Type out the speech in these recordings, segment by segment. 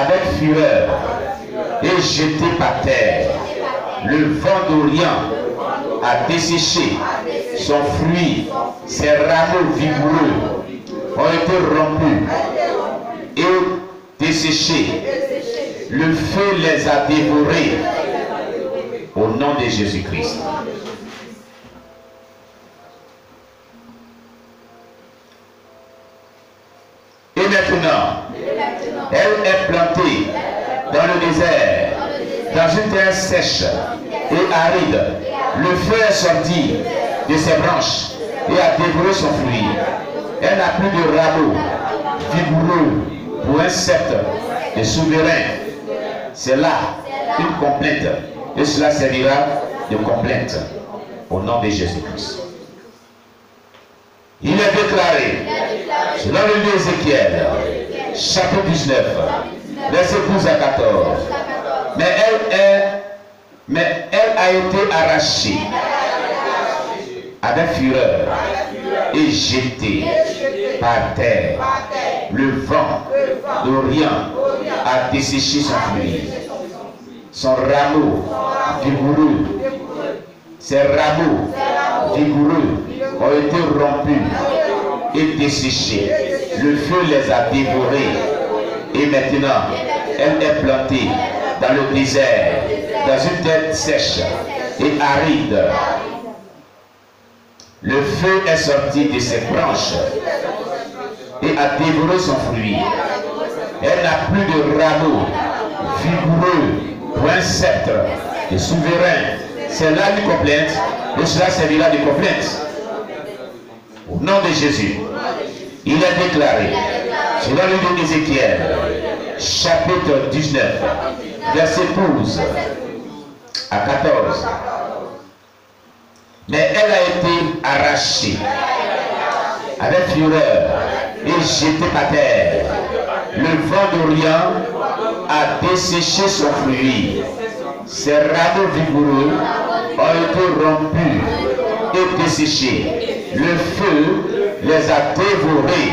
avec fureur et jeté par terre. Le vent d'Orient a desséché son fruit, ses rameaux vigoureux ont été rompus et desséchés. Le feu les a dévorés au nom de Jésus-Christ. Et maintenant, elle est plantée dans le désert, dans une terre sèche et aride. Le feu est sorti de ses branches et a dévoré son fruit. Elle n'a plus de rameaux vigoureux pour un sceptre de souverain. C'est là une complainte. Et cela servira de complainte au nom de Jésus-Christ. Il est déclaré, selon le livre d'Ézéchiel, chapitre 19, verset 12 à 14. Mais elle a été arrachée avec fureur et jetée par terre. Le vent d'Orient a desséché son fruit. Son rameau vigoureux, ses rameaux vigoureux ont été rompus et desséchés. Le feu les a dévorés. Et maintenant, elle est plantée dans le désert, dans une terre sèche et aride. Le feu est sorti de ses branches et a dévoré son fruit. Elle n'a plus de rameaux vigoureux pour un sceptre de souverain. C'est là une complainte et cela servira de complainte. Au nom de Jésus, il est déclaré, selon le livre d'Ézéchiel, chapitre 19, verset 12 à 14. Mais elle a été arrachée avec fureur et jetée par terre. Le vent d'Orient a desséché son fruit. Ses rameaux vigoureux ont été rompus et desséchés. Le feu les a dévorés.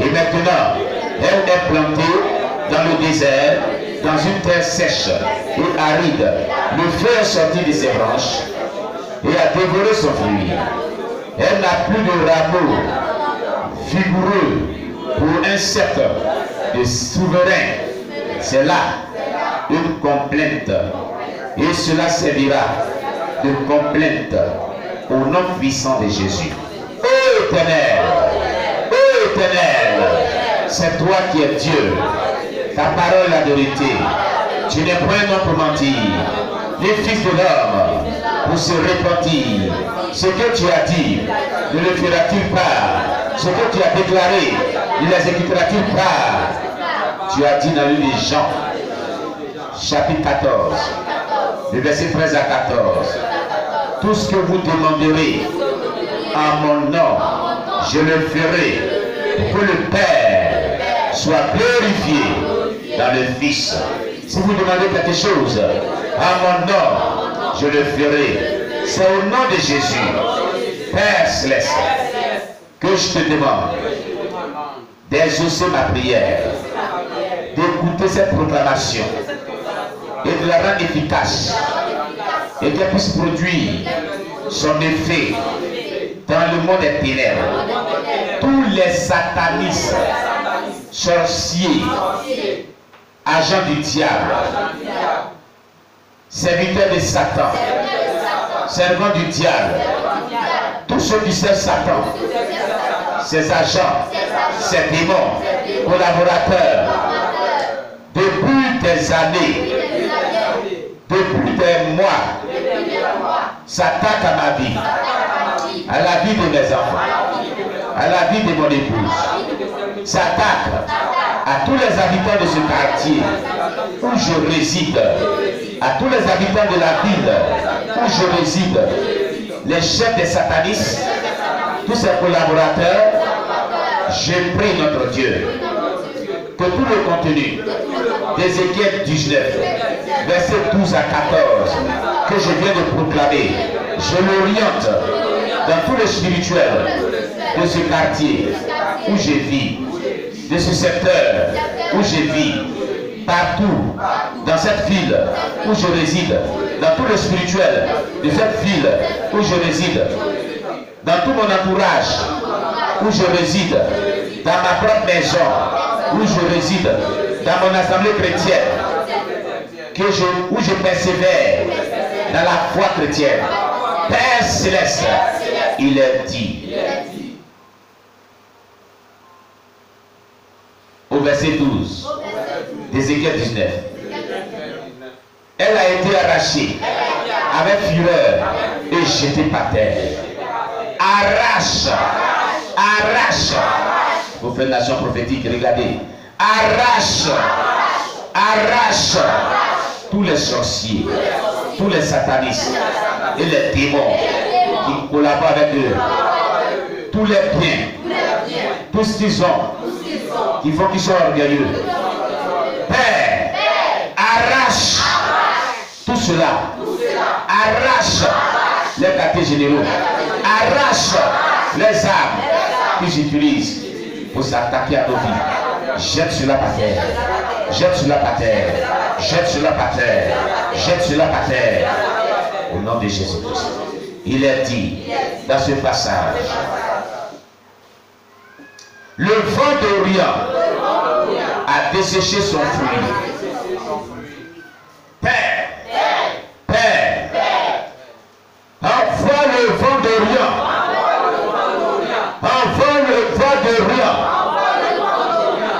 Et maintenant, elle est plantée dans le désert, dans une terre sèche et aride. Le feu est sorti de ses branches et a dévoré son fruit. Elle n'a plus de rameaux vigoureux pour un sceptre de souverain. C'est là une complainte. Et cela servira de complainte au nom puissant de Jésus. Ô Éternel, c'est toi qui es Dieu. Ta parole est la vérité. Tu n'es point non pour mentir. Les fils de l'homme pour se repentir. Ce que tu as dit, ne le fera-t-il pas? Ce que tu as déclaré, ne l'exécutera-t-il pas? Tu as dit dans le livre de Jean, chapitre 14, le verset 13 à 14. Tout ce que vous demanderez en mon nom, je le ferai pour que le Père soit glorifié dans le Fils. Si vous demandez quelque chose en mon nom, je le ferai. C'est au nom de Jésus, Père Céleste, que je te demande d'exaucer ma prière, d'écouter cette proclamation et de la rendre efficace et qu'elle puisse produire son effet dans le monde des ténèbres. Tous les satanistes, sorciers, agents du diable, serviteurs de Satan, servants du diable, tous ceux qui servent Satan, ses agents, ses démons, collaborateurs, depuis des années, depuis des mois, s'attaquent à ma vie, à la vie de mes enfants, à la vie de mon épouse, s'attaquent à tous les habitants de ce quartier où je réside, à tous les habitants de la ville où je réside, les chefs des satanistes, tous ces collaborateurs. Je prie notre Dieu que tout le contenu d'Ézéchiel 19, verset 12 à 14, que je viens de proclamer, je l'oriente dans tout le spirituel de ce quartier où je vis, de ce secteur où je vis, partout, dans cette ville où je réside, dans tout le spirituel de cette ville où je réside, dans tout mon entourage où je réside, dans ma propre maison où je réside, dans mon assemblée chrétienne, où je persévère dans la foi chrétienne. Père Céleste, il est dit au verset 12 d'Ézéchiel 19. Elle a été arrachée avec fureur et jetée par terre. Arrache, arrache. Vous faites nation prophétique, regardez. Arrache, arrache tous les sorciers, tous les satanistes et les démons qui collaborent avec eux. Tous les biens, tout ce qu'ils ont, qui font qu'ils soient orgueilleux. Père, arrache tout cela. Arrache les quartiers généraux. Arrache les armes qu'ils utilisent pour s'attaquer à nos vies. Jette cela par terre. Jette cela par terre. Jette cela par terre. Jette cela par terre. Au nom de Jésus-Christ. Il est dit dans ce passage. Le vent d'Orient a desséché son fruit. Père, Père, envoie le vent d'Orient. Envoie le vent d'Orient.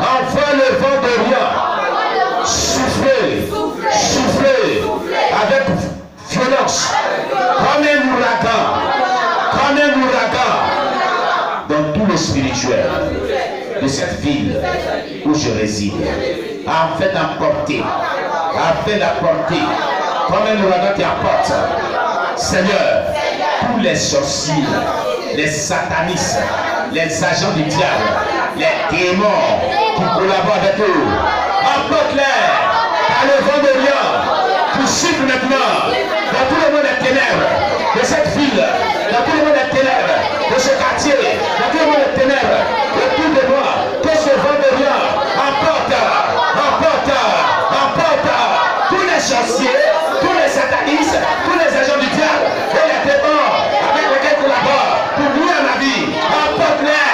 Envoie le vent d'Orient. Soufflez, soufflez avec violence, comme un ouragan, comme un ouragan, dans tout le spirituel de cette ville où je réside, afin d'emporter, comme un ouragan qui apporte, Seigneur, tous les sorciers, les satanistes, les agents du diable, les démons qui collaborent avec eux, emporte-les par le vent d'Orient qui souffle maintenant dans tout le monde des ténèbres de cette ville, dans tout le monde des ténèbres de ce quartier, dans tout le monde des ténèbres autour de moi, que ce vent d'Orient emporte tous les sorciers, tous les satanistes, tous les agents du diable et les démons avec lesquels collaborent pour nuire ma vie. Emporte-les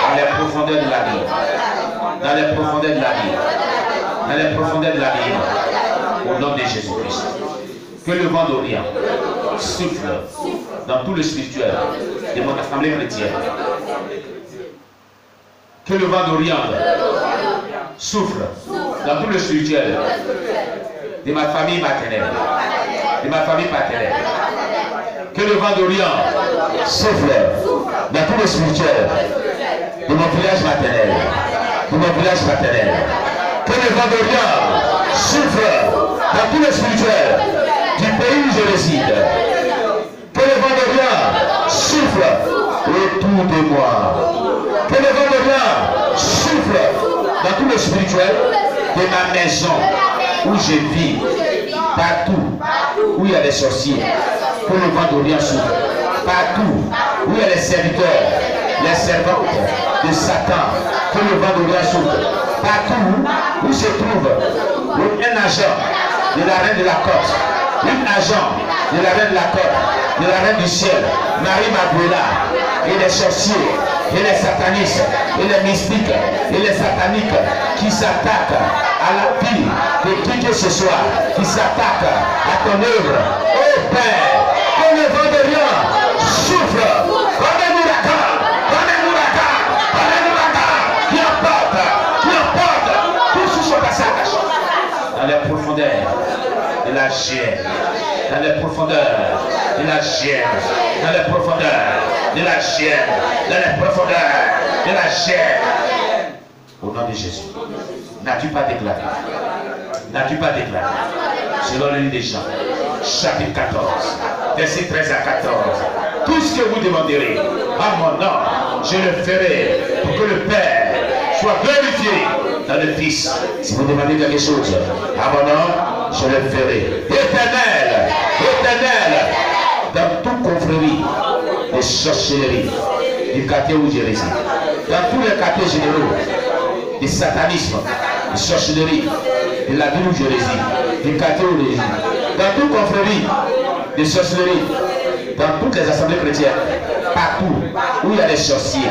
dans les profondeurs de la vie. Dans les profondeurs de la vie. Dans les profondeurs de la vie. Au nom de Jésus-Christ. Que le vent d'Orient souffle dans tout le spirituel de mon assemblée chrétienne. Que le vent d'Orient souffle dans tout le spirituel de ma famille maternelle, de ma famille paternelle. Que le vent d'Orient souffle dans tout le spirituel de mon village maternel, de mon village paternel. Que le vent d'Orient souffle dans tout le spirituel du pays où je réside. Que le vent d'Orient souffle autour de moi. Que le vent d'Orient souffle dans tout le spirituel de ma maison où je vis, partout où il y a des sorciers. Que le vent d'Orient souffle. Partout où il y a les serviteurs, les servantes de Satan. Que le vent d'Orient souffle. Partout où se trouve un agent de la reine de la côte, un agent de la reine de la côte, de la reine du ciel, Marie Magdala, et les sorciers, et les satanistes, et les mystiques, et les sataniques qui s'attaquent à la vie de qui que ce soit, qui s'attaquent à ton œuvre. Oh Père, que le vent d'Orient souffle comme un ouragan, qui emporte tout sur son passage dans les profondeurs de la chair, dans les profondeurs de la chair, dans les profondeurs de la chair, dans les profondeurs de la chair. Au nom de Jésus, n'as-tu pas déclaré? N'as-tu pas déclaré? Selon le livre des Jean, chapitre 14, verset 13 à 14. Tout ce que vous demanderez à mon nom, je le ferai pour que le Père soit glorifié dans le Fils. Si vous demandez quelque chose à mon nom, je le ferai. Éternel, éternel, dans toute confrérie de sorcellerie du quartier où je réside, dans tous les quartiers généraux, du satanisme, de sorcellerie, de la ville où je réside, du quartier où je réside, dans toute confrérie de sorcellerie, dans toutes les assemblées chrétiennes, partout où il y a des sorciers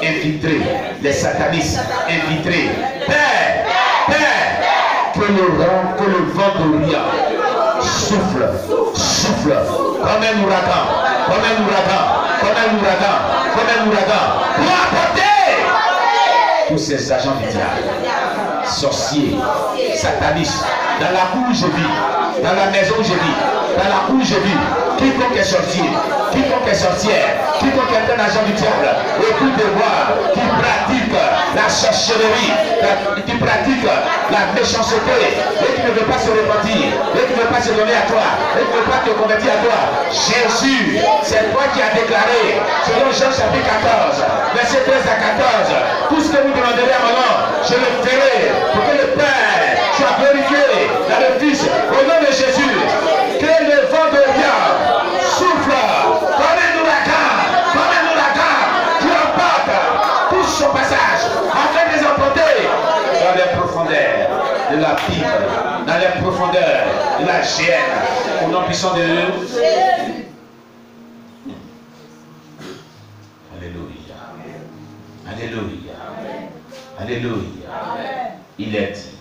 infiltrés, des satanistes infiltrés. Père, que le vent d'Orient souffle, comme un ouragan, pour apporter tous ces agents du diable, sorciers, satanistes, dans la cour où je vis, dans la maison où je vis, dans la cour où je vis, quiconque est sorcier, quiconque est sorcière, quiconque est un agent du diable, écoutez-moi, qui pratique la sorcellerie, qui pratique la méchanceté, et qui ne veut pas se repentir, et qui ne veut pas se donner à toi, et qui ne veut pas te convertir à toi. Jésus, c'est toi qui as déclaré, selon Jean chapitre 14, verset 13 à 14, tout ce que vous demanderez à mon nom, je le ferai, pour que le Père soit glorifié dans le Fils, au nom de Jésus. Que le vent de Dieu souffle comme un ouragan, qui emporte tout son passage, afin de les emporter dans les profondeurs de la Bible, dans les profondeurs de la géhenne, au nom puissant de Dieu. Alléluia. Alléluia. Alléluia. Il est dit,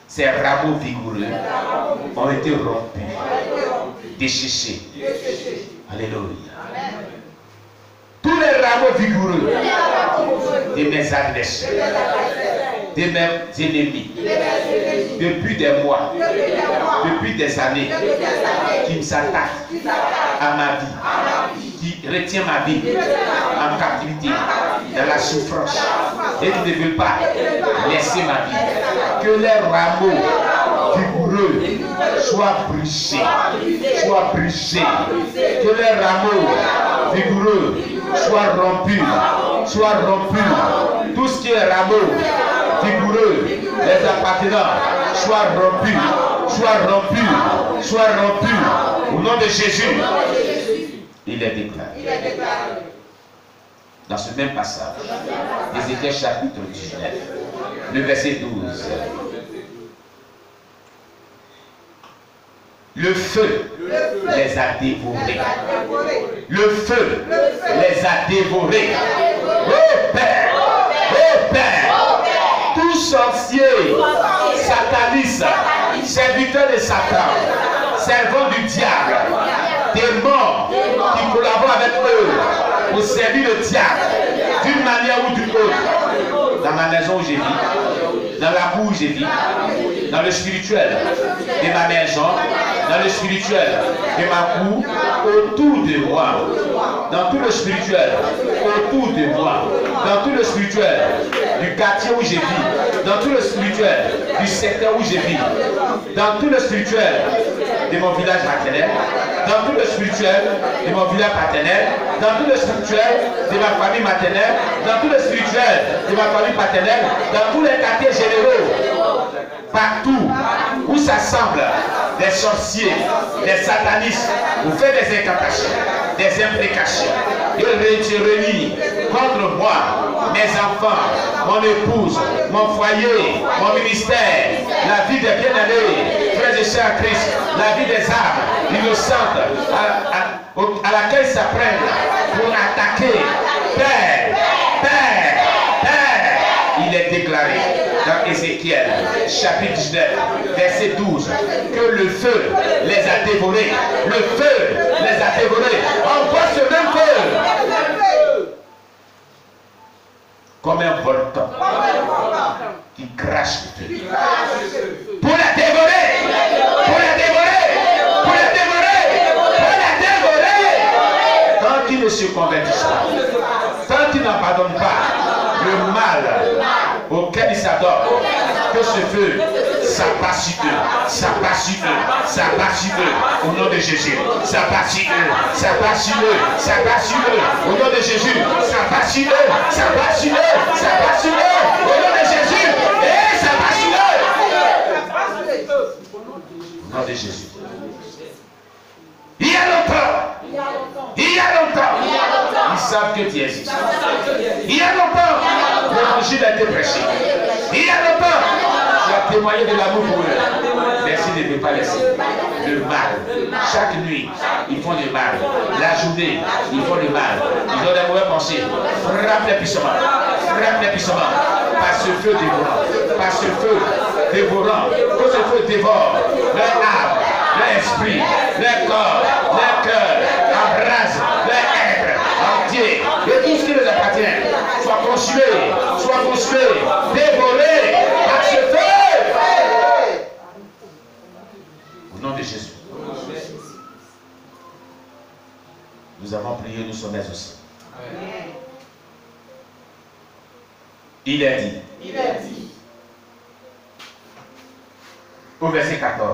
ces rameaux vigoureux ont été rompus, déchichés. Alléluia. Tous les rameaux vigoureux de mes adversaires, de mes ennemis, depuis des mois, depuis des années, qui s'attaquent à ma vie, qui retient ma vie en captivité, dans la souffrance, et qui ne veulent pas laisser ma vie. Que les rameaux vigoureux soient brisés, que les rameaux vigoureux soient rompus, tout ce qui est rameau vigoureux, les appartenants, soient rompus, au nom de Jésus. Il est déclaré dans ce même passage, Ézéchiel chapitre 19, le verset 12. Le feu les a dévorés. Le feu les a dévorés. Oh Père, tout sorcier, sataniste, serviteur de Satan, servant du diable, démons qui collaborent avec eux pour servir le diable d'une manière ou d'une autre. Dans ma maison où je vis, dans la cour où je vis, dans le spirituel de ma maison, dans le spirituel de ma cour, autour de moi, dans tout le spirituel, autour de moi, dans tout le spirituel du quartier où je vis, dans tout le spirituel du secteur où je vis, dans tout le spirituel de mon village maternel, dans tout le spirituel de mon village paternel, dans tout le spirituel de ma famille maternelle, dans tout le spirituel de ma famille paternelle, dans tous les quartiers généraux, partout où s'assemblent des sorciers, des satanistes, pour faire des incantations, des imprécations. Je relis contre moi, mes enfants, mon épouse, mon foyer, mon ministère, la vie des bien-aimés, frères et sœurs Christ, la vie des âmes innocentes à laquelle ils s'apprennent pour attaquer. Père, il est déclaré dans Ézéchiel chapitre 19 verset 12 que le feu les a dévorés. Le feu les a dévorés. Envoie ce même feu comme un volcan qui crache le feu pour la dévorer, pour la dévorer, pour la dévorer, pour la dévorer. Tant qu'ils ne se convertissent pas, tant qu'ils n'abandonnent pas le mal auquel ils s'adorent, que ce feu s'apasse sur eux, s'apasse sur eux, s'apasse sur eux, au nom de Jésus, s'apasse sur eux, s'apasse sur eux, s'apasse sur eux, au nom de Jésus, s'apasse sur eux, s'apasse sur eux, s'apasse sur eux, au nom de Jésus, et s'apasse sur eux, au nom de Jésus. Il y a longtemps, ils savent que tu existes. Il y a longtemps, l'évangile a été prêché. Il y a longtemps, as témoigné de l'amour pour eux. Merci de ne pas laisser le mal. Chaque nuit, ils font du mal. La journée, ils font du mal. Ils ont des mauvaises pensées. Frappe-les puissamment. Frappe-les puissamment. Par ce feu dévorant. Par ce feu dévorant. Que ce feu dévore leur âme, leur esprit, leur corps, leur cœur. Embrase leur être entier. Et tout ce qui les appartient. Soit consumé, dévoré par ce feu. Au nom de Jésus. Nous avons prié, nous sommes aussi. Il est dit. Au verset 14.